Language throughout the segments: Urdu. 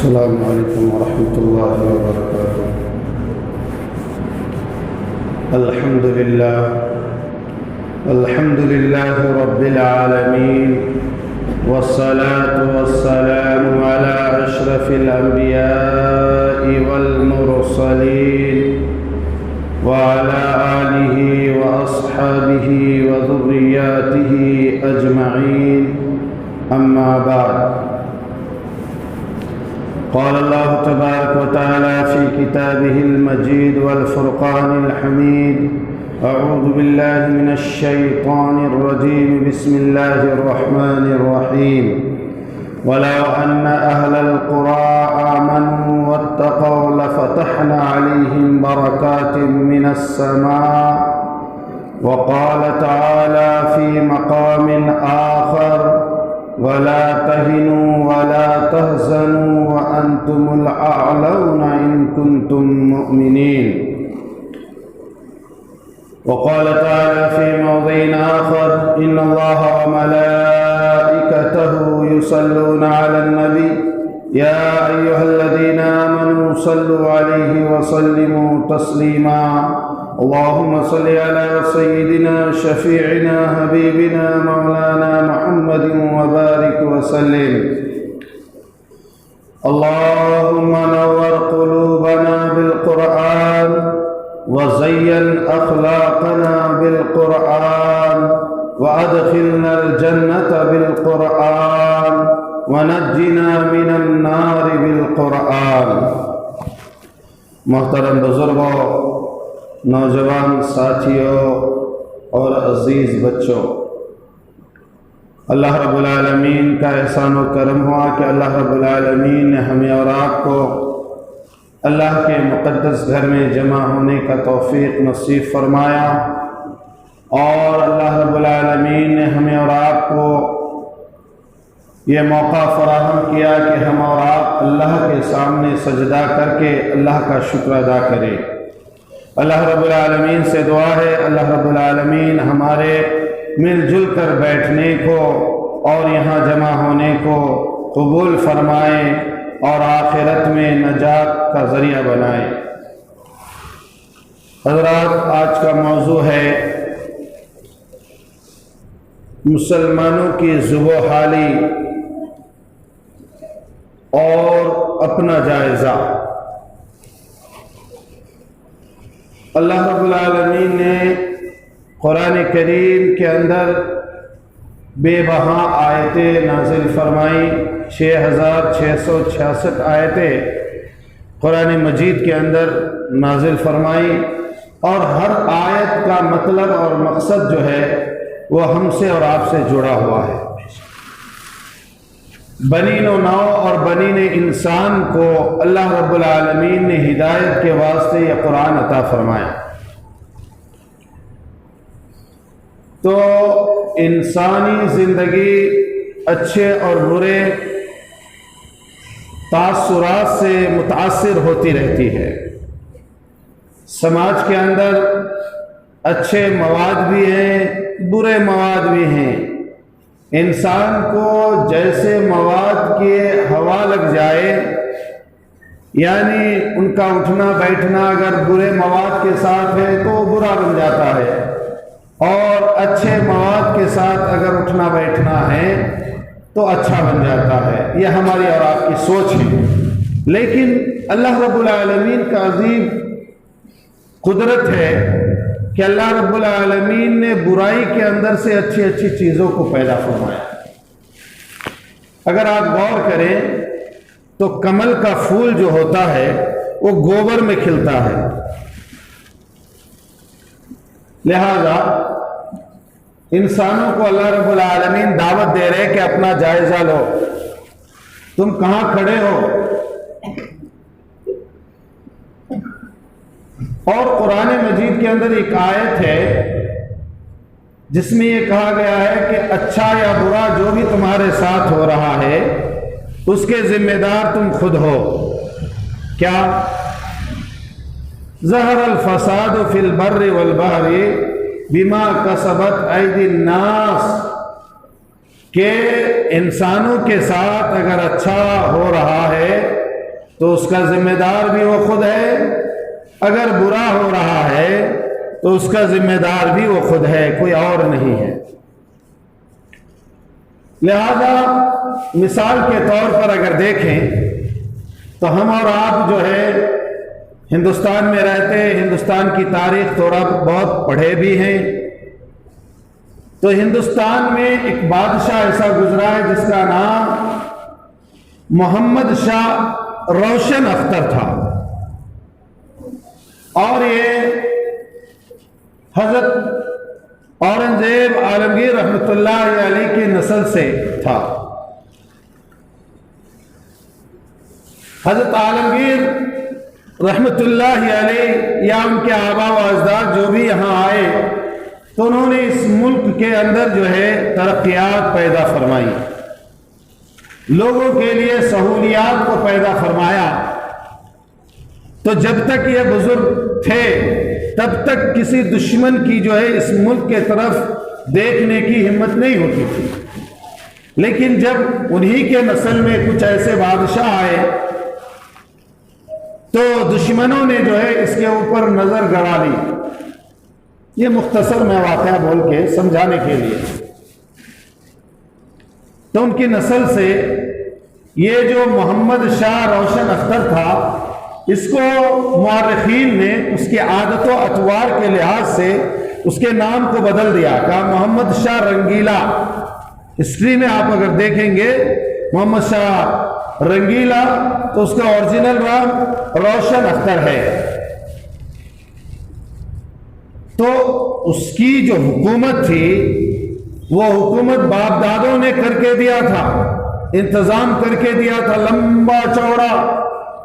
السلام علیکم ورحمۃ اللہ وبرکاتہ۔ الحمد للہ رب العالمین، والصلاة والسلام على اشرف الانبیاء والمرسلین وعلى آلہ واصحابہ وذریاتہ اجمعین، اما بعد۔ قال الله تبارك وتعالى في كتابه المجيد والفرقان الحميد: أعوذ بالله من الشيطان الرجيم، بسم الله الرحمن الرحيم. ولو أن أهل القرى آمنوا واتقوا لفتحنا عليهم بركات من السماء. وقال تعالى في مقام آخر: ولا تهنوا ولا تحزنوا وأنتم الأعلون إن كنتم مؤمنين. وقال تعالى في موضع آخر: إن الله وملائكته يصلون على النبي يا أيها الذين آمنوا صلوا عليه وسلموا تسليما. اللهم صل على سيدنا شفيعنا حبيبنا مولانا محمد وبارك وسلم. اللهم نور قلوبنا بالقرآن وزين أخلاقنا بالقرآن وأدخلنا الجنة بالقرآن ونجنا من النار بالقرآن. محترم بزرگوں، نوجوان ساتھیوں اور عزیز بچوں، اللہ رب العالمین کا احسان و کرم ہوا کہ اللہ رب العالمین نے ہمیں اور آپ کو اللہ کے مقدس گھر میں جمع ہونے کا توفیق نصیب فرمایا، اور اللہ رب العالمین نے ہمیں اور آپ کو یہ موقع فراہم کیا کہ ہم اور آپ اللہ کے سامنے سجدہ کر کے اللہ کا شکر ادا کریں۔ اللہ رب العالمین سے دعا ہے اللہ رب العالمین ہمارے مل جل کر بیٹھنے کو اور یہاں جمع ہونے کو قبول فرمائے اور آخرت میں نجات کا ذریعہ بنائے۔ حضرات، آج کا موضوع ہے مسلمانوں کی ذوب و حالی اور اپنا جائزہ۔ اللہ رب العالمین نے قرآن کریم کے اندر بے بہا آیتیں نازل فرمائیں، 6666 آیتیں قرآن مجید کے اندر نازل فرمائیں، اور ہر آیت کا مطلب اور مقصد جو ہے وہ ہم سے اور آپ سے جڑا ہوا ہے۔ بنین و نو اور بنین انسان کو اللہ رب العالمین نے ہدایت کے واسطے یہ قرآن عطا فرمایا۔ تو انسانی زندگی اچھے اور برے تاثرات سے متاثر ہوتی رہتی ہے۔ سماج کے اندر اچھے مواد بھی ہیں، برے مواد بھی ہیں۔ انسان کو جیسے مواد کی ہوا لگ جائے، یعنی ان کا اٹھنا بیٹھنا اگر برے مواد کے ساتھ ہے تو برا بن جاتا ہے، اور اچھے مواد کے ساتھ اگر اٹھنا بیٹھنا ہے تو اچھا بن جاتا ہے۔ یہ ہماری اور آپ کی سوچ ہے، لیکن اللہ رب العالمین کا عظیم قدرت ہے کہ اللہ رب العالمین نے برائی کے اندر سے اچھی اچھی چیزوں کو پیدا فرمایا۔ اگر آپ غور کریں تو کمل کا پھول جو ہوتا ہے وہ گوبر میں کھلتا ہے، لہذا انسانوں کو اللہ رب العالمین دعوت دے رہے کہ اپنا جائزہ لو، تم کہاں کھڑے ہو۔ اور قرآن مجید کے اندر ایک آیت ہے جس میں یہ کہا گیا ہے کہ اچھا یا برا جو بھی تمہارے ساتھ ہو رہا ہے اس کے ذمہ دار تم خود ہو۔ کیا؟ ظہر الفساد فی البر والبحر بما کسبت ایدی الناس، کہ انسانوں کے ساتھ اگر اچھا ہو رہا ہے تو اس کا ذمہ دار بھی وہ خود ہے، اگر برا ہو رہا ہے تو اس کا ذمہ دار بھی وہ خود ہے، کوئی اور نہیں ہے۔ لہذا مثال کے طور پر اگر دیکھیں تو ہم اور آپ جو ہے ہندوستان میں رہتے، ہندوستان کی تاریخ تھوڑا بہت پڑھے بھی ہیں، تو ہندوستان میں ایک بادشاہ ایسا گزرا ہے جس کا نام محمد شاہ روشن اختر تھا، اور یہ حضرت اورنگزیب عالمگیر رحمۃ اللہ علیہ کی نسل سے تھا۔ حضرت عالمگیر رحمۃ اللہ علیہ یا ان کے آباء و اجداد جو بھی یہاں آئے تو انہوں نے اس ملک کے اندر جو ہے ترقیات پیدا فرمائی، لوگوں کے لیے سہولیات کو پیدا فرمایا۔ تو جب تک یہ بزرگ تھے تب تک کسی دشمن کی جو ہے اس ملک کے طرف دیکھنے کی ہمت نہیں ہوتی تھی، لیکن جب انہی کے نسل میں کچھ ایسے بادشاہ آئے تو دشمنوں نے جو ہے اس کے اوپر نظر گڑا لی۔ یہ مختصر میں واقعہ بول کے سمجھانے کے لیے، تو ان کی نسل سے یہ جو محمد شاہ روشن اختر تھا، اس کو مورخین نے اس کی عادت و اطوار کے لحاظ سے اس کے نام کو بدل دیا، کہا محمد شاہ رنگیلا۔ ہسٹری میں آپ اگر دیکھیں گے محمد شاہ رنگیلا تو اس کا اوریجنل نام روشن اختر ہے۔ تو اس کی جو حکومت تھی وہ حکومت باپ دادوں نے کر کے دیا تھا، انتظام کر کے دیا تھا، لمبا چوڑا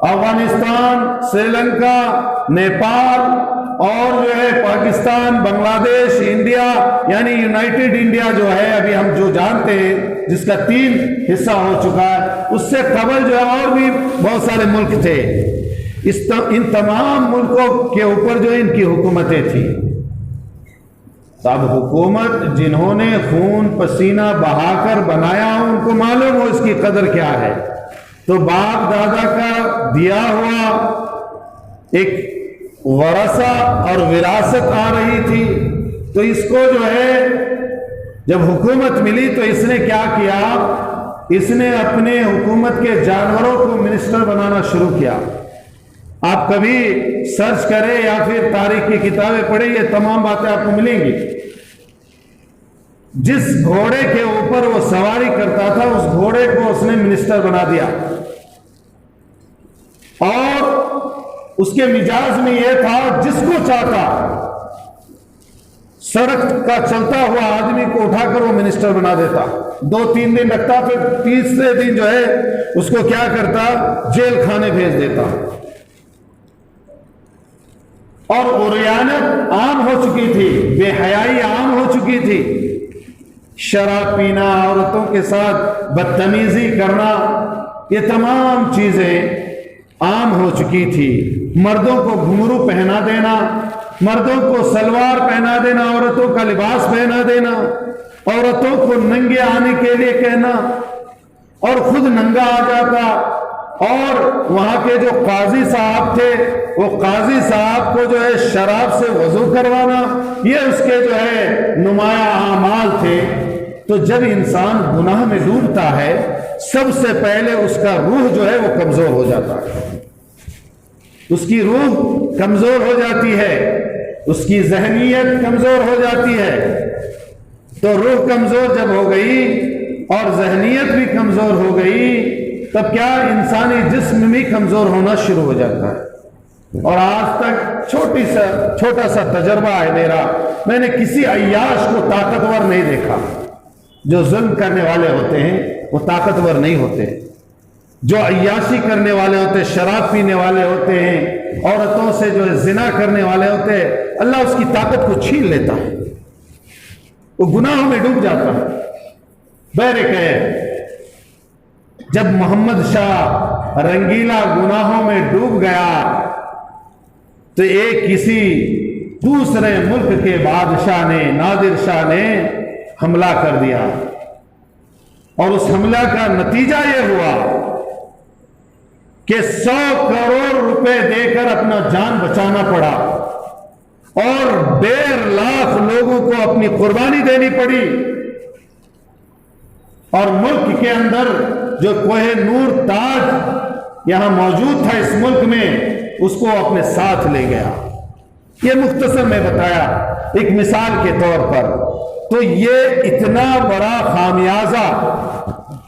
افغانستان، سری لنکا، نیپال اور جو ہے پاکستان، بنگلہ دیش، انڈیا، یعنی یونائٹڈ انڈیا جو ہے ابھی ہم جو جانتے ہیں جس کا 3 حصہ ہو چکا ہے، اس سے قبل جو ہے اور بھی بہت سارے ملک تھے۔ ان تمام ملکوں کے اوپر جو ان کی حکومتیں تھیں۔ تو اب حکومت جنہوں نے خون پسینہ بہا کر بنایا ان کو معلوم ہو اس کی قدر کیا ہے، تو باپ دادا کا دیا ہوا ایک ورثہ اور وراثت آ رہی تھی، تو اس کو جو ہے جب حکومت ملی تو اس نے کیا کیا، اس نے اپنے حکومت کے جانوروں کو منسٹر بنانا شروع کیا۔ آپ کبھی سرچ کریں یا پھر تاریخ کی کتابیں پڑھیں، یہ تمام باتیں آپ کو ملیں گی۔ جس گھوڑے کے اوپر وہ سواری کرتا تھا اس گھوڑے کو اس نے منسٹر بنا دیا، اور اس کے مزاج میں یہ تھا جس کو چاہتا سڑک کا چلتا ہوا آدمی کو اٹھا کر وہ منسٹر بنا دیتا، 2-3 دن رکھتا، پھر تیسرے دن جو ہے اس کو کیا کرتا، جیل خانے بھیج دیتا۔ اور عریانت عام ہو چکی تھی، بے حیائی عام ہو چکی تھی، شراب پینا، عورتوں کے ساتھ بدتمیزی کرنا، یہ تمام چیزیں عام ہو چکی تھی۔ مردوں کو گھنگرو پہنا دینا، مردوں کو سلوار پہنا دینا، عورتوں کا لباس پہنا دینا، عورتوں کو ننگے آنے کے لیے کہنا اور خود ننگا آ جاتا، اور وہاں کے جو قاضی صاحب تھے وہ قاضی صاحب کو جو ہے شراب سے وضو کروانا، یہ اس کے جو ہے نمایاں اعمال تھے۔ تو جب انسان گناہ میں ڈوبتا ہے سب سے پہلے اس کا روح جو ہے وہ کمزور ہو جاتا ہے، اس کی روح کمزور ہو جاتی ہے، اس کی ذہنیت کمزور ہو جاتی ہے۔ تو روح کمزور جب ہو گئی اور ذہنیت بھی کمزور ہو گئی تب کیا انسانی جسم بھی کمزور ہونا شروع ہو جاتا ہے۔ اور آج تک چھوٹا سا تجربہ ہے میرا، میں نے کسی عیاش کو طاقتور نہیں دیکھا۔ جو ظلم کرنے والے ہوتے ہیں وہ طاقتور نہیں ہوتے، جو عیاشی کرنے والے ہوتے ہیں، شراب پینے والے ہوتے ہیں، عورتوں سے جو ہے زنا کرنے والے ہوتے ہیں، اللہ اس کی طاقت کو چھین لیتا ہے، وہ گناہوں میں ڈوب جاتا ہے۔ بہرکہ جب محمد شاہ رنگیلا گناہوں میں ڈوب گیا تو ایک کسی دوسرے ملک کے بادشاہ نے، نادر شاہ نے حملہ کر دیا، اور اس حملہ کا نتیجہ یہ ہوا کہ 100 کروڑ روپے دے کر اپنا جان بچانا پڑا اور 1.5 لاکھ لوگوں کو اپنی قربانی دینی پڑی، اور ملک کے اندر جو کوہ نور تاج یہاں موجود تھا اس ملک میں، اس کو اپنے ساتھ لے گیا۔ یہ مختصر میں بتایا ایک مثال کے طور پر۔ تو یہ اتنا بڑا خامیازہ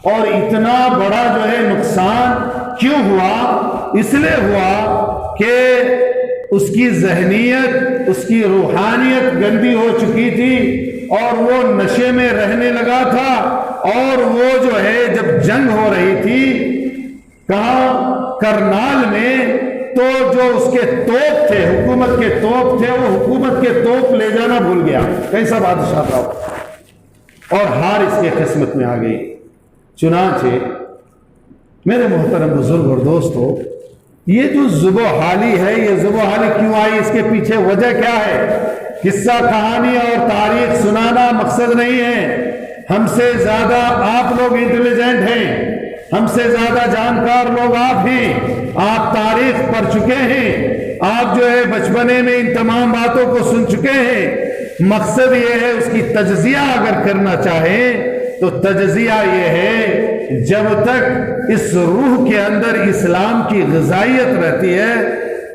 اور اتنا بڑا جو ہے نقصان کیوں ہوا؟ اس لیے ہوا کہ اس کی ذہنیت، اس کی روحانیت گندی ہو چکی تھی اور وہ نشے میں رہنے لگا تھا، اور وہ جو ہے جب جنگ ہو رہی تھی کہاں؟ کرنال میں، تو جو اس کے توپ تھے، حکومت کے توپ تھے، وہ حکومت کے توپ لے جانا بھول گیا، کیسا بادشاہ تھا، اور ہار اس کے قسمت میں آ گئی۔ چنانچہ میرے محترم بزرگ اور دوستو، یہ جو ذوب و حالی ہے، یہ ذوب و حالی کیوں آئی؟ اس کے پیچھے وجہ کیا ہے؟ قصہ کہانی اور تاریخ سنانا مقصد نہیں ہے۔ ہم سے زیادہ آپ لوگ انٹیلیجنٹ ہیں، ہم سے زیادہ جانکار لوگ آپ ہیں، آپ تاریخ پڑھ چکے ہیں، آپ جو ہے بچپنے میں ان تمام باتوں کو سن چکے ہیں۔ مقصد یہ ہے اس کی تجزیہ اگر کرنا چاہیں تو تجزیہ یہ ہے، جب تک اس روح کے اندر اسلام کی غذائیت رہتی ہے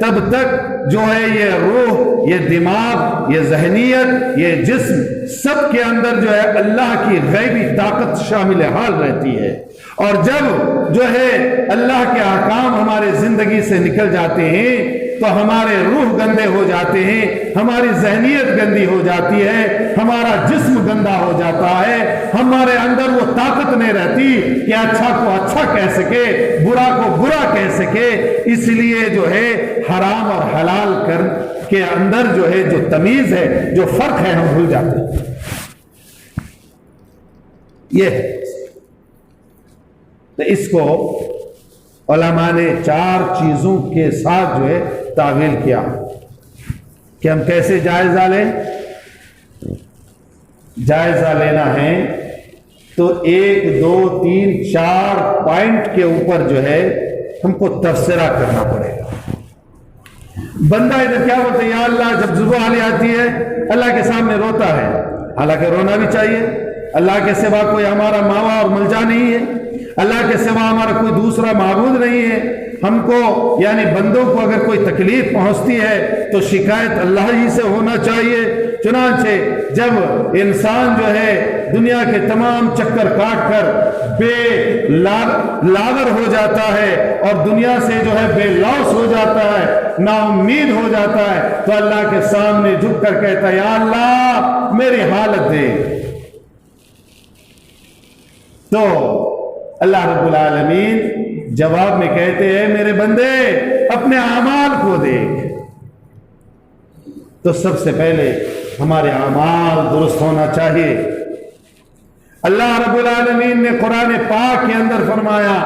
تب تک جو ہے یہ روح، یہ دماغ، یہ ذہنیت، یہ جسم، سب کے اندر جو ہے اللہ کی غیبی طاقت شامل حال رہتی ہے۔ اور جب جو ہے اللہ کے احکام ہمارے زندگی سے نکل جاتے ہیں تو ہمارے روح گندے ہو جاتے ہیں، ہماری ذہنیت گندی ہو جاتی ہے، ہمارا جسم گندا ہو جاتا ہے، ہمارے اندر وہ طاقت نہیں رہتی کہ اچھا کو اچھا کہہ سکے، برا کو برا کہہ سکے۔ اس لیے جو ہے حرام اور حلال کر کے اندر جو ہے جو تمیز ہے، جو فرق ہے، ہم بھول جاتے ہیں۔ یہ ہے تو اس کو علماء نے 4 چیزوں کے ساتھ جو ہے تعویل کیا کہ ہم کیسے جائزہ لیں۔ جائزہ لینا ہے تو 1 2 3 4 پوائنٹ کے اوپر جو ہے ہم کو تبصرہ کرنا پڑے گا۔ بندہ ادھر کیا بولتا ہے؟ یا اللہ، جب ذوب و حالی آتی ہے اللہ کے سامنے روتا ہے، حالانکہ رونا بھی چاہیے۔ اللہ کے سوا کوئی ہمارا ماوا اور ملجا نہیں ہے، اللہ کے سوا ہمارا کوئی دوسرا معبود نہیں ہے۔ ہم کو یعنی بندوں کو اگر کوئی تکلیف پہنچتی ہے تو شکایت اللہ ہی سے ہونا چاہیے۔ چنانچہ جب انسان جو ہے دنیا کے تمام چکر کاٹ کر بے لاغر ہو جاتا ہے اور دنیا سے جو ہے بے لوث ہو جاتا ہے، نا امید ہو جاتا ہے، تو اللہ کے سامنے جھک کر کہتا ہے یا اللہ میری حالت دے۔ تو اللہ رب العالمین جواب میں کہتے ہیں میرے بندے اپنے اعمال کو دیکھ۔ تو سب سے پہلے ہمارے اعمال درست ہونا چاہیے۔ اللہ رب العالمین نے قرآن پاک کے اندر فرمایا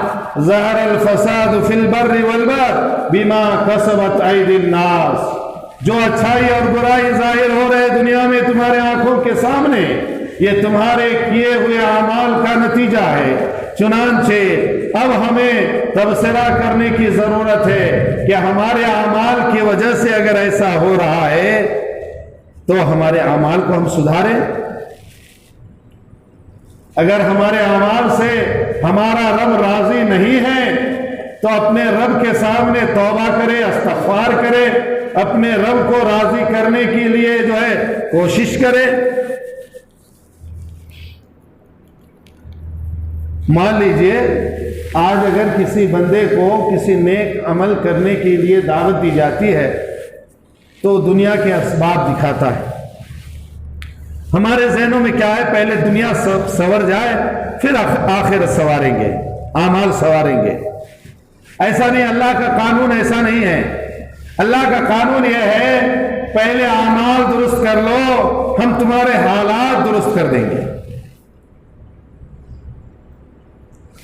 ظہر الفساد فی البر والبحر بما کسبت ایدی الناس۔ جو اچھائی اور برائی ظاہر ہو رہے دنیا میں تمہارے آنکھوں کے سامنے، یہ تمہارے کیے ہوئے اعمال کا نتیجہ ہے۔ چنانچہ اب ہمیں تبصرہ کرنے کی ضرورت ہے کہ ہمارے اعمال کی وجہ سے اگر ایسا ہو رہا ہے تو ہمارے اعمال کو ہم سدھاریں۔ اگر ہمارے اعمال سے ہمارا رب راضی نہیں ہے تو اپنے رب کے سامنے توبہ کرے، استغفار کرے، اپنے رب کو راضی کرنے کے لیے جو ہے کوشش کرے۔ مان لیجئے آج اگر کسی بندے کو کسی نیک عمل کرنے کے لیے دعوت دی جاتی ہے تو دنیا کے اسباب دکھاتا ہے۔ ہمارے ذہنوں میں کیا ہے؟ پہلے دنیا سنور جائے پھر آخرت سنواریں گے، اعمال سنواریں گے۔ ایسا نہیں، اللہ کا قانون ایسا نہیں ہے۔ اللہ کا قانون یہ ہے پہلے اعمال درست کر لو، ہم تمہارے حالات درست کر دیں گے۔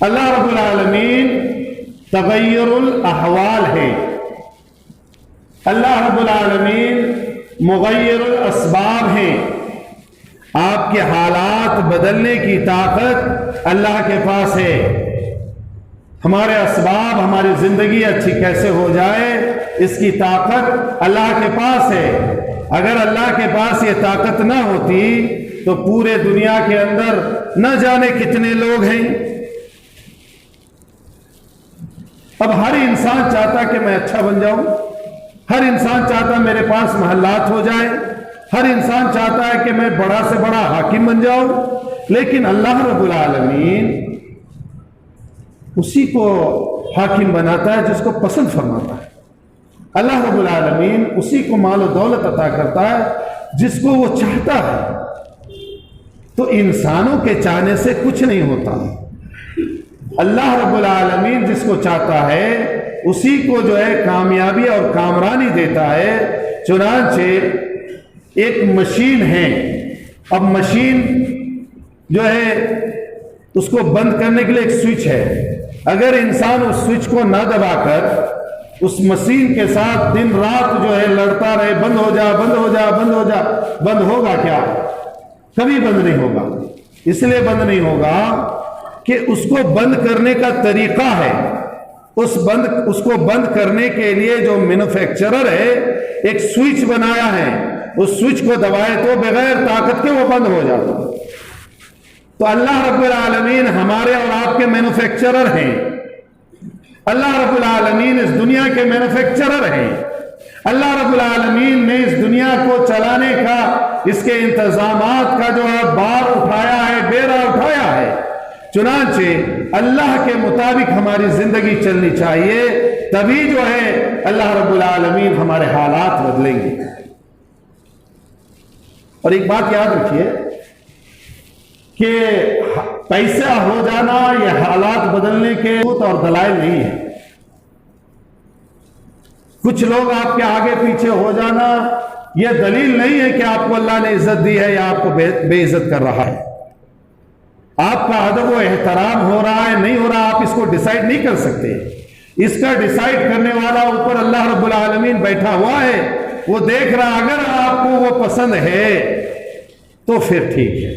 اللہ رب العالمین تغیر الاحوال ہے، اللہ رب العالمین مغیر الاسباب ہیں۔ آپ کے حالات بدلنے کی طاقت اللہ کے پاس ہے۔ ہمارے اسباب، ہماری زندگی اچھی کیسے ہو جائے، اس کی طاقت اللہ کے پاس ہے۔ اگر اللہ کے پاس یہ طاقت نہ ہوتی تو پورے دنیا کے اندر نہ جانے کتنے لوگ ہیں۔ اب ہر انسان چاہتا کہ میں اچھا بن جاؤں، ہر انسان چاہتا میرے پاس محلات ہو جائے، ہر انسان چاہتا ہے کہ میں بڑا سے بڑا حاکم بن جاؤں، لیکن اللہ رب العالمین اسی کو حاکم بناتا ہے جس کو پسند فرماتا ہے۔ اللہ رب العالمین اسی کو مال و دولت عطا کرتا ہے جس کو وہ چاہتا ہے۔ تو انسانوں کے چاہنے سے کچھ نہیں ہوتا، اللہ رب العالمین جس کو چاہتا ہے اسی کو جو ہے کامیابی اور کامرانی دیتا ہے۔ چنانچہ ایک مشین ہے، اب مشین جو ہے اس کو بند کرنے کے لیے ایک سوئچ ہے، اگر انسان اس سوئچ کو نہ دبا کر اس مشین کے ساتھ دن رات جو ہے لڑتا رہے، بند ہو جا بند ہو جا بند ہو جا، بند ہوگا کیا؟ کبھی بند نہیں ہوگا۔ اس لیے بند نہیں ہوگا کہ اس کو بند کرنے کا طریقہ ہے۔ اس کو بند کرنے کے لیے جو مینوفیکچرر ہے ایک سوئچ بنایا ہے، اس سوئچ کو دبائے تو بغیر طاقت کے وہ بند ہو جاتا۔ تو اللہ رب العالمین ہمارے اور آپ کے مینوفیکچرر ہیں، اللہ رب العالمین اس دنیا کے مینوفیکچرر ہیں، اللہ رب العالمین نے اس دنیا کو چلانے کا، اس کے انتظامات کا جو ہے بار اٹھایا ہے، بیڑا اٹھایا ہے۔ چنانچہ اللہ کے مطابق ہماری زندگی چلنی چاہیے، تبھی جو ہے اللہ رب العالمین ہمارے حالات بدلیں گے۔ اور ایک بات یاد رکھیے کہ پیسہ ہو جانا یہ حالات بدلنے کے اور دلائل نہیں ہے۔ کچھ لوگ آپ کے آگے پیچھے ہو جانا یہ دلیل نہیں ہے کہ آپ کو اللہ نے عزت دی ہے یا آپ کو بے عزت کر رہا ہے۔ آپ کا ادب و احترام ہو رہا ہے نہیں ہو رہا، آپ اس کو ڈیسائیڈ نہیں کر سکتے۔ اس کا ڈیسائیڈ کرنے والا اوپر اللہ رب العالمین بیٹھا ہوا ہے، وہ دیکھ رہا، اگر آپ کو وہ پسند ہے تو پھر ٹھیک ہے،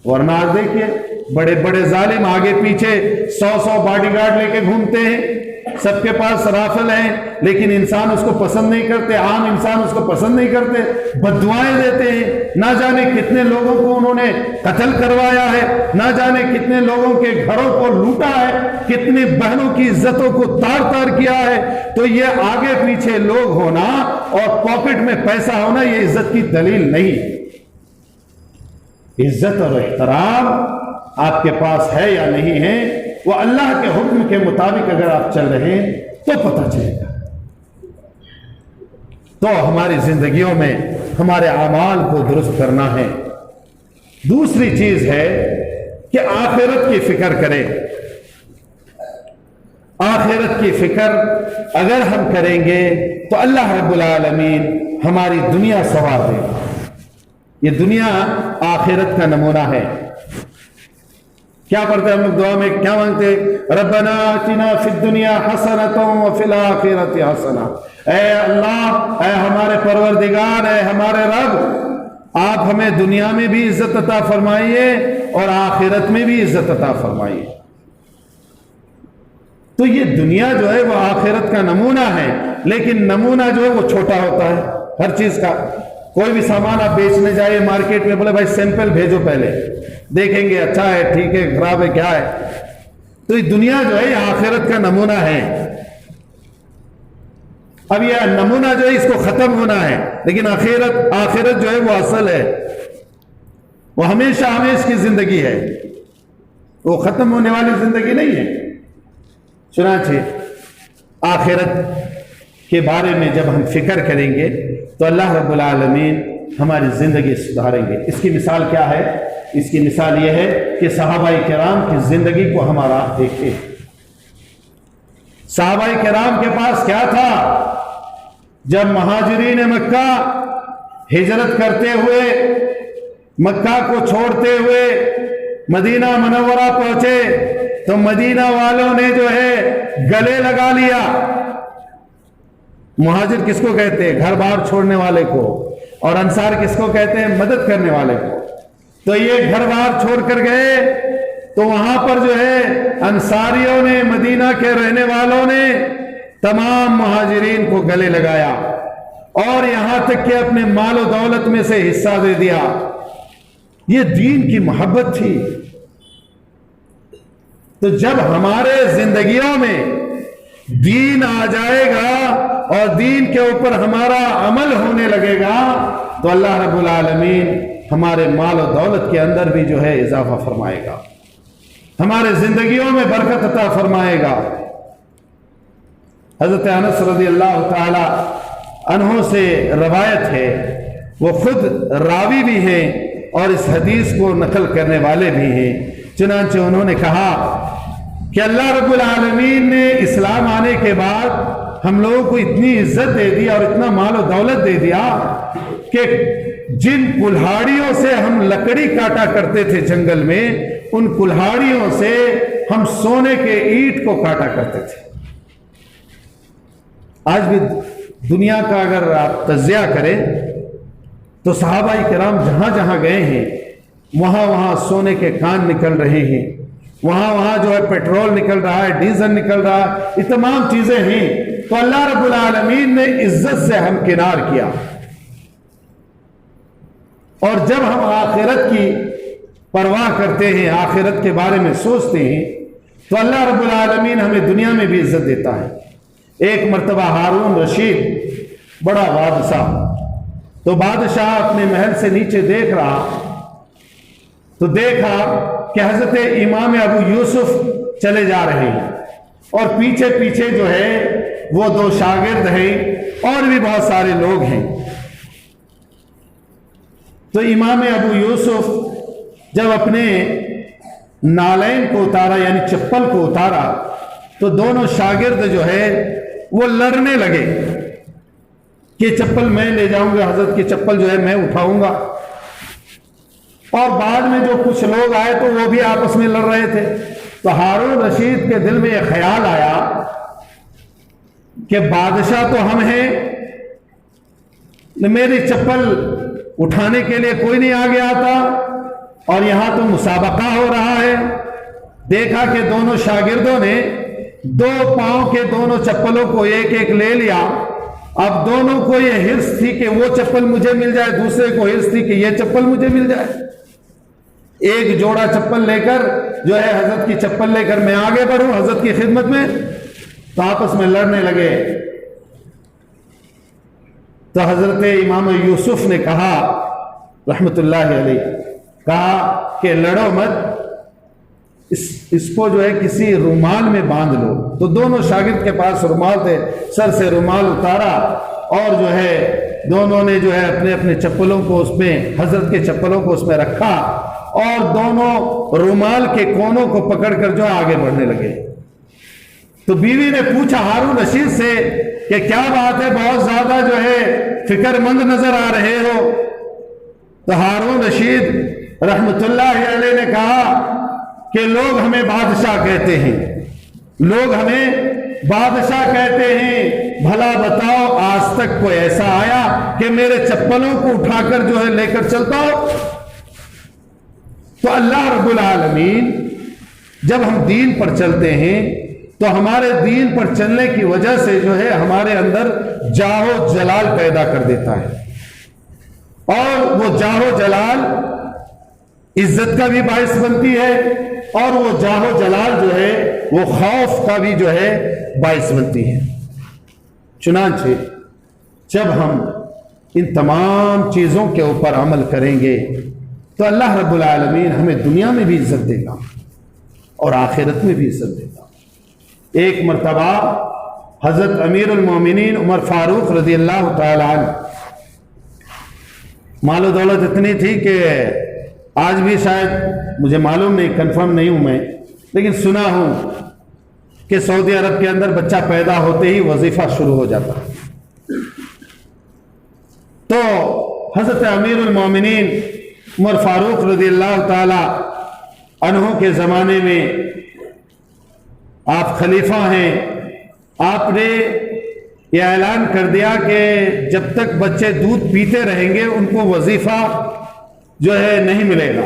ورنہ آج دیکھیے بڑے بڑے ظالم آگے پیچھے 100 باڈی گارڈ لے کے گھومتے ہیں، سب کے پاس رافل ہیں، لیکن انسان اس کو پسند نہیں کرتے، عام انسان اس کو پسند نہیں کرتے، بددعائیں دیتے ہیں۔ نہ جانے کتنے لوگوں کو انہوں نے قتل کروایا ہے، نہ جانے کتنے لوگوں کے گھروں کو لوٹا ہے، کتنے بہنوں کی عزتوں کو تار تار کیا ہے۔ تو یہ آگے پیچھے لوگ ہونا اور پاکٹ میں پیسہ ہونا یہ عزت کی دلیل نہیں۔ عزت اور احترام آپ کے پاس ہے یا نہیں ہے، وہ اللہ کے حکم کے مطابق اگر آپ چل رہے ہیں تو پتہ چلے گا۔ تو ہماری زندگیوں میں ہمارے اعمال کو درست کرنا ہے۔ دوسری چیز ہے کہ آخرت کی فکر کریں۔ آخرت کی فکر اگر ہم کریں گے تو اللہ رب العالمین ہماری دنیا سنوار دے گا۔ یہ دنیا آخرت کا نمونہ ہے۔ کیا پڑھتے ہیں ہم لوگ دعا میں، کیا مانگتے ہیں؟ ربنا آتنا فی الدنیا حسنۃ وفی الآخرۃ حسنہ۔ اے اللہ، اے ہمارے پروردگار، اے ہمارے رب، آپ ہمیں دنیا میں بھی عزت عطا فرمائیے اور آخرت میں بھی عزت عطا فرمائیے۔ تو یہ دنیا جو ہے وہ آخرت کا نمونہ ہے، لیکن نمونہ جو ہے وہ چھوٹا ہوتا ہے ہر چیز کا۔ کوئی بھی سامان آپ بیچنے جائے مارکیٹ میں، بولے بھائی سیمپل بھیجو، پہلے دیکھیں گے اچھا ہے ٹھیک ہے خراب ہے کیا ہے۔ تو یہ دنیا جو ہے یہ آخرت کا نمونہ ہے۔ اب یہ نمونہ جو ہے اس کو ختم ہونا ہے، لیکن آخرت جو ہے وہ اصل ہے، وہ ہمیشہ ہمیشہ کی زندگی ہے، وہ ختم ہونے والی زندگی نہیں ہے۔ چنانچہ آخرت کے بارے میں جب ہم فکر کریں گے تو اللہ رب العالمین ہماری زندگی سدھاریں گے۔ اس کی مثال کیا ہے؟ اس کی مثال یہ ہے کہ صحابہ کرام کی زندگی کو ہمارا دیکھیں۔ صحابہ کرام کے پاس کیا تھا؟ جب مہاجرین مکہ ہجرت کرتے ہوئے، مکہ کو چھوڑتے ہوئے مدینہ منورہ پہنچے تو مدینہ والوں نے جو ہے گلے لگا لیا۔ مہاجر کس کو کہتے ہیں؟ گھر بار چھوڑنے والے کو، اور انصار کس کو کہتے ہیں؟ مدد کرنے والے کو۔ تو یہ گھر بار چھوڑ کر گئے تو وہاں پر جو ہے انصاریوں نے، مدینہ کے رہنے والوں نے تمام مہاجرین کو گلے لگایا اور یہاں تک کہ اپنے مال و دولت میں سے حصہ دے دیا۔ یہ دین کی محبت تھی۔ تو جب ہمارے زندگیوں میں دین آ جائے گا اور دین کے اوپر ہمارا عمل ہونے لگے گا تو اللہ رب العالمین ہمارے مال و دولت کے اندر بھی جو ہے اضافہ فرمائے گا، ہمارے زندگیوں میں برکت عطا فرمائے گا۔ حضرت انس رضی اللہ تعالی عنہ سے روایت ہے، وہ خود راوی بھی ہیں اور اس حدیث کو نقل کرنے والے بھی ہیں۔ چنانچہ انہوں نے کہا کہ اللہ رب العالمین نے اسلام آنے کے بعد ہم لوگوں کو اتنی عزت دے دی اور اتنا مال و دولت دے دیا کہ جن کلہاڑیوں سے ہم لکڑی کاٹا کرتے تھے جنگل میں، ان کلہاڑیوں سے ہم سونے کے اینٹ کو کاٹا کرتے تھے۔ آج بھی دنیا کا اگر آپ تجزیہ کریں تو صحابہ کرام جہاں جہاں گئے ہیں وہاں وہاں سونے کے کان نکل رہے ہیں، وہاں وہاں جو ہے پیٹرول نکل رہا ہے، ڈیزل نکل رہا ہے، یہ تمام چیزیں ہیں۔ تو اللہ رب العالمین نے عزت سے ہمکنار کیا۔ اور جب ہم آخرت کی پرواہ کرتے ہیں، آخرت کے بارے میں سوچتے ہیں، تو اللہ رب العالمین ہمیں دنیا میں بھی عزت دیتا ہے۔ ایک مرتبہ ہارون رشید بڑا بادشاہ، تو بادشاہ اپنے محل سے نیچے دیکھ رہا تو دیکھا کہ حضرت امام ابو یوسف چلے جا رہے ہیں اور پیچھے پیچھے جو ہے وہ دو شاگرد ہیں اور بھی بہت سارے لوگ ہیں۔ تو امام ابو یوسف جب اپنے نالین کو اتارا یعنی چپل کو اتارا تو دونوں شاگرد جو ہے وہ لڑنے لگے کہ چپل میں لے جاؤں گا، حضرت کی چپل جو ہے میں اٹھاؤں گا۔ اور بعد میں جو کچھ لوگ آئے تو وہ بھی آپس میں لڑ رہے تھے۔ تو ہارون رشید کے دل میں یہ خیال آیا کہ بادشاہ تو ہم ہیں، میری چپل اٹھانے کے لیے کوئی نہیں آگے آتا اور یہاں تو مسابقہ ہو رہا ہے۔ دیکھا کہ دونوں شاگردوں نے دو پاؤں کے دونوں چپلوں کو ایک ایک لے لیا۔ اب دونوں کو یہ ہرس تھی کہ وہ چپل مجھے مل جائے، دوسرے کو ہرس تھی کہ یہ چپل مجھے مل جائے۔ ایک جوڑا چپل لے کر جو ہے حضرت کی چپل لے کر میں آگے بڑھوں حضرت کی خدمت میں، تو آپس میں لڑنے لگے۔ تو حضرت امام یوسف نے کہا رحمت اللہ علیہ، کہا کہ لڑو مت، اس کو جو ہے کسی رومال میں باندھ لو۔ تو دونوں شاگرد کے پاس رومال تھے، سر سے رومال اتارا اور جو ہے دونوں نے جو ہے اپنے اپنے چپلوں کو اس میں، حضرت کے چپلوں کو اس میں رکھا اور دونوں رومال کے کونوں کو پکڑ کر جو آگے بڑھنے لگے۔ تو بیوی نے پوچھا ہارون رشید سے کہ کیا بات ہے، بہت زیادہ جو ہے فکر مند نظر آ رہے ہو۔ تو ہارون رشید رحمت اللہ علیہ نے کہا کہ لوگ ہمیں بادشاہ کہتے ہیں، لوگ ہمیں بادشاہ کہتے ہیں، بھلا بتاؤ آج تک کوئی ایسا آیا کہ میرے چپلوں کو اٹھا کر جو ہے لے کر چلتا ہو؟ تو اللہ رب العالمین جب ہم دین پر چلتے ہیں تو ہمارے دین پر چلنے کی وجہ سے جو ہے ہمارے اندر جاہ و جلال پیدا کر دیتا ہے، اور وہ جاہ و جلال عزت کا بھی باعث بنتی ہے اور وہ جاہ و جلال جو ہے وہ خوف کا بھی جو ہے باعث بنتی ہے۔ چنانچہ جب ہم ان تمام چیزوں کے اوپر عمل کریں گے تو اللہ رب العالمین ہمیں دنیا میں بھی عزت دے گا اور آخرت میں بھی عزت دے گا۔ ایک مرتبہ حضرت امیر المومنین عمر فاروق رضی اللہ تعالی عنہ، مال و دولت اتنی تھی کہ آج بھی شاید مجھے معلوم نہیں، کنفرم نہیں ہوں میں، لیکن سنا ہوں کہ سعودی عرب کے اندر بچہ پیدا ہوتے ہی وظیفہ شروع ہو جاتا۔ تو حضرت امیر المومنین عمر فاروق رضی اللہ تعالی عنہ کے زمانے میں آپ خلیفہ ہیں، آپ نے یہ اعلان کر دیا کہ جب تک بچے دودھ پیتے رہیں گے ان کو وظیفہ جو ہے نہیں ملے گا۔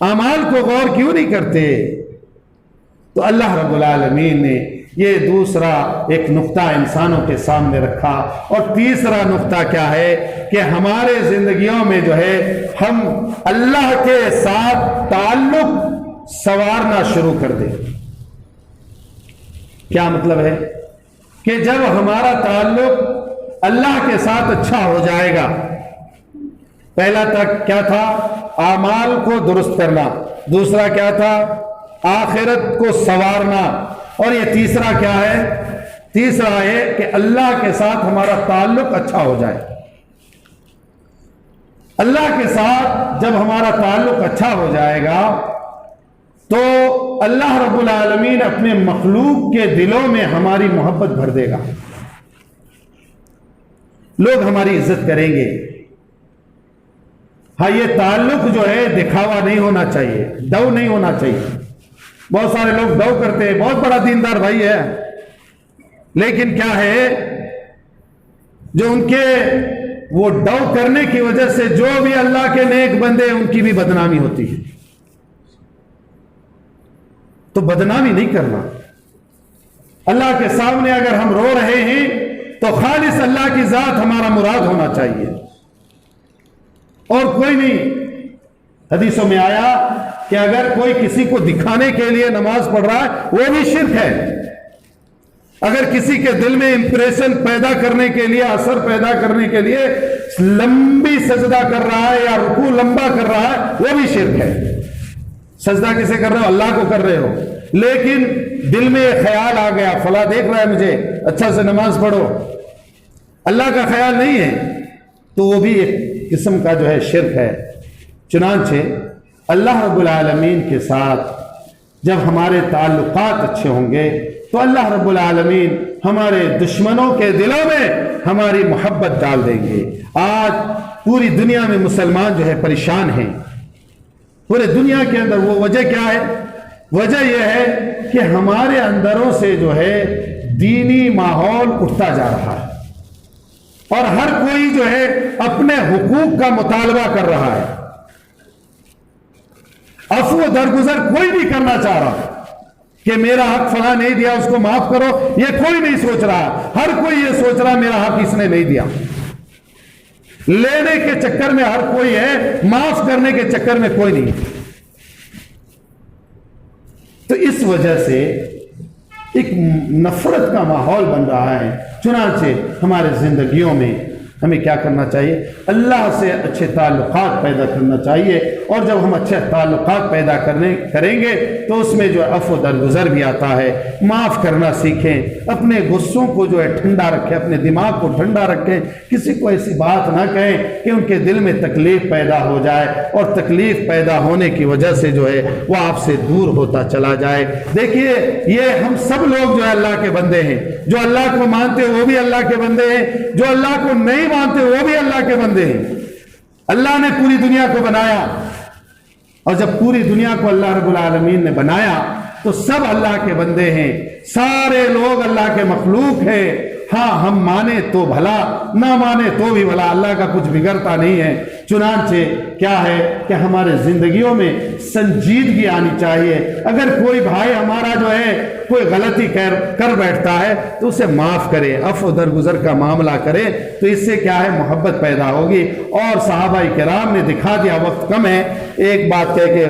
اعمال کو غور کیوں نہیں کرتے؟ تو اللہ رب العالمین نے یہ دوسرا ایک نقطہ انسانوں کے سامنے رکھا، اور تیسرا نقطہ کیا ہے کہ ہمارے زندگیوں میں جو ہے ہم اللہ کے ساتھ تعلق سنوارنا شروع کر دیں۔ کیا مطلب ہے کہ جب ہمارا تعلق اللہ کے ساتھ اچھا ہو جائے گا، پہلا تک کیا تھا؟ اعمال کو درست کرنا، دوسرا کیا تھا؟ آخرت کو سنوارنا، اور یہ تیسرا کیا ہے؟ تیسرا ہے کہ اللہ کے ساتھ ہمارا تعلق اچھا ہو جائے۔ اللہ کے ساتھ جب ہمارا تعلق اچھا ہو جائے گا تو اللہ رب العالمین اپنے مخلوق کے دلوں میں ہماری محبت بھر دے گا، لوگ ہماری عزت کریں گے۔ ہاں، یہ تعلق جو ہے دکھاوا نہیں ہونا چاہیے، ڈو نہیں ہونا چاہیے۔ بہت سارے لوگ ڈو کرتے ہیں، بہت بڑا دیندار بھائی ہے، لیکن کیا ہے، جو ان کے وہ ڈو کرنے کی وجہ سے جو بھی اللہ کے نیک بندے ہیں ان کی بھی بدنامی ہوتی ہے۔ تو بدنامی نہیں کرنا۔ اللہ کے سامنے اگر ہم رو رہے ہیں تو خالص اللہ کی ذات ہمارا مراد ہونا چاہیے، اور کوئی نہیں۔ حدیثوں میں آیا کہ اگر کوئی کسی کو دکھانے کے لیے نماز پڑھ رہا ہے وہ بھی شرک ہے۔ اگر کسی کے دل میں امپریشن پیدا کرنے کے لیے، اثر پیدا کرنے کے لیے لمبی سجدہ کر رہا ہے یا رکوع لمبا کر رہا ہے وہ بھی شرک ہے۔ سجدہ کسے کر رہے ہو؟ اللہ کو کر رہے ہو، لیکن دل میں یہ خیال آ گیا فلاں دیکھ رہا ہے مجھے، اچھا سے نماز پڑھو، اللہ کا خیال نہیں ہے، تو وہ بھی ایک قسم کا جو ہے شرک ہے۔ چنانچہ اللہ رب العالمین کے ساتھ جب ہمارے تعلقات اچھے ہوں گے تو اللہ رب العالمین ہمارے دشمنوں کے دلوں میں ہماری محبت ڈال دیں گے۔ آج پوری دنیا میں مسلمان جو ہے پریشان ہیں، پورے دنیا کے اندر۔ وہ وجہ کیا ہے؟ وجہ یہ ہے کہ ہمارے اندروں سے جو ہے دینی ماحول اٹھتا جا رہا ہے، اور ہر کوئی جو ہے اپنے حقوق کا مطالبہ کر رہا ہے۔ عفو درگزر کوئی نہیں کرنا چاہ رہا کہ میرا حق فلاں نہیں دیا اس کو معاف کرو، یہ کوئی نہیں سوچ رہا۔ ہر کوئی یہ سوچ رہا میرا حق اس نے نہیں دیا۔ لینے کے چکر میں ہر کوئی ہے، معاف کرنے کے چکر میں کوئی نہیں۔ تو اس وجہ سے ایک نفرت کا ماحول بن رہا ہے۔ چنانچہ ہمارے زندگیوں میں ہمیں کیا کرنا چاہیے؟ اللہ سے اچھے تعلقات پیدا کرنا چاہیے، اور جب ہم اچھے تعلقات پیدا کریں گے تو اس میں جو عفو درگزر بھی آتا ہے۔ معاف کرنا سیکھیں، اپنے غصوں کو جو ہے ٹھنڈا رکھیں، اپنے دماغ کو ٹھنڈا رکھیں، کسی کو ایسی بات نہ کہیں کہ ان کے دل میں تکلیف پیدا ہو جائے، اور تکلیف پیدا ہونے کی وجہ سے جو ہے وہ آپ سے دور ہوتا چلا جائے۔ دیکھیے، یہ ہم سب لوگ جو ہے اللہ کے بندے ہیں، جو اللہ کو مانتے وہ بھی اللہ کے بندے ہیں، جو اللہ کو نہیں مانتے وہ بھی اللہ کے بندے ہیں۔ اللہ نے پوری دنیا کو بنایا، اور جب پوری دنیا کو اللہ رب العالمین نے بنایا تو سب اللہ کے بندے ہیں، سارے لوگ اللہ کے مخلوق ہیں۔ ہاں، ہم مانے تو بھلا، نہ مانے تو بھی بھلا، اللہ کا کچھ بگڑتا نہیں ہے۔ چنانچہ کیا ہے کہ ہمارے زندگیوں میں سنجیدگی آنی چاہیے۔ اگر کوئی بھائی ہمارا جو ہے کوئی غلطی کر بیٹھتا ہے تو اسے معاف کرے، عفو درگزر کا معاملہ کرے، تو اس سے کیا ہے محبت پیدا ہوگی۔ اور صحابہ کرام نے دکھا دیا، وقت کم ہے، ایک بات کہہ کے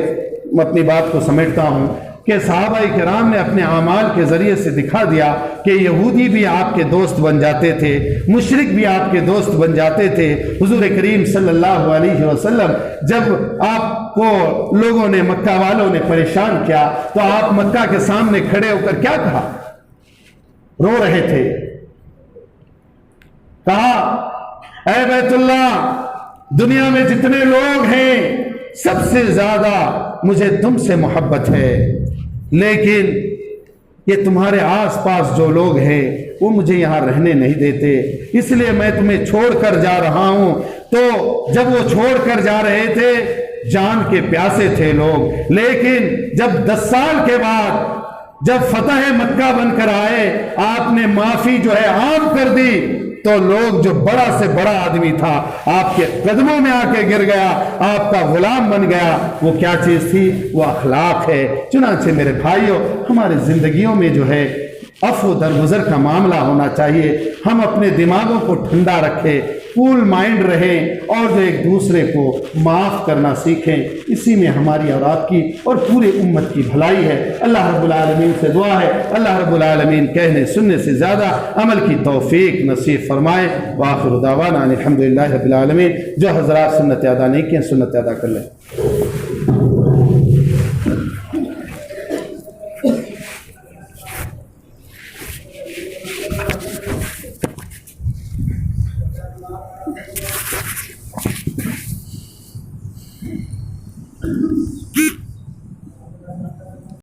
میں اپنی بات کو سمیٹتا ہوں کہ صحابہ کرام نے اپنے اعمال کے ذریعے سے دکھا دیا کہ یہودی بھی آپ کے دوست بن جاتے تھے، مشرک بھی آپ کے دوست بن جاتے تھے۔ حضور کریم صلی اللہ علیہ وسلم جب آپ کو لوگوں نے، مکہ والوں نے پریشان کیا تو آپ مکہ کے سامنے کھڑے ہو کر کیا کہا؟ رو رہے تھے، کہا اے بیت اللہ، دنیا میں جتنے لوگ ہیں سب سے زیادہ مجھے تم سے محبت ہے، لیکن یہ تمہارے آس پاس جو لوگ ہیں وہ مجھے یہاں رہنے نہیں دیتے، اس لیے میں تمہیں چھوڑ کر جا رہا ہوں۔ تو جب وہ چھوڑ کر جا رہے تھے، جان کے پیاسے تھے لوگ، لیکن جب 10 سال کے بعد جب فتح مکہ بن کر آئے، آپ نے معافی جو ہے عام کر دی، تو لوگ جو بڑا سے بڑا آدمی تھا آپ کے قدموں میں آ کے گر گیا، آپ کا غلام بن گیا، وہ کیا چیز تھی؟ وہ اخلاق ہے۔ چنانچہ میرے بھائیوں، ہماری زندگیوں میں جو ہے عفو درگزر کا معاملہ ہونا چاہیے۔ ہم اپنے دماغوں کو ٹھنڈا رکھیں، کول مائنڈ رہیں، اور جو ایک دوسرے کو معاف کرنا سیکھیں۔ اسی میں ہماری اور آپ کی اور پورے امت کی بھلائی ہے۔ اللہ رب العالمین سے دعا ہے اللہ رب العالمین کہنے سننے سے زیادہ عمل کی توفیق نصیب فرمائے۔ وآخر دعوانا الحمدللہ رب العالمین۔ جو حضرات سنت ادا نہیں کیں، سنت ادا کر لیں۔